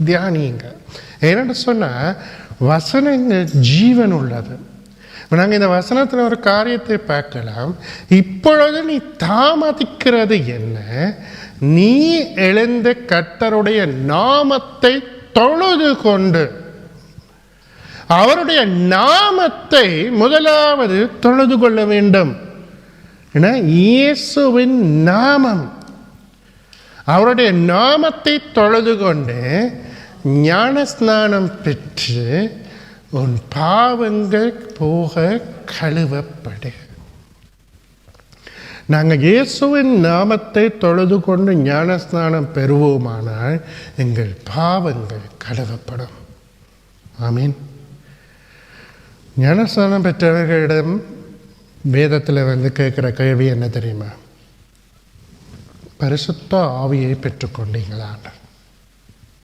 தியானியுங்க. என்னென்னு சொன்னால் வசனங்கள் ஜீவன் உள்ளது. நாங்கள் இந்த வசனத்தில் ஒரு காரியத்தை பார்க்கலாம். இப்பொழுது நீ தாமதிக்கிறது என்ன? நீ எழுந்த கர்த்தருடைய நாமத்தை தொழுது கொண்டு, அவருடைய நாமத்தை முதலாவது தொழுது கொள்ள வேண்டும். ஏன்னா இயேசுவின் நாமம், அவருடைய நாமத்தை தொழுது கொண்டு ஞானஸ்நானம் பெற்று உன் பாவங்கள் போக கழுவப்படு. நாங்கள் இயேசுவின் நாமத்தை தொழுது கொண்டு ஞானஸ்நானம் பெறுவோமானால் எங்கள் பாவங்கள் கழுவப்படும். ஆமீன். ஞானஸ்நானம் பெற்றவர்களிடம் வேதத்தில் கேட்குற கேள்வி என்ன தெரியுமா? பரிசுத்த ஆவியை பெற்றுக்கொண்டீங்களான்னு.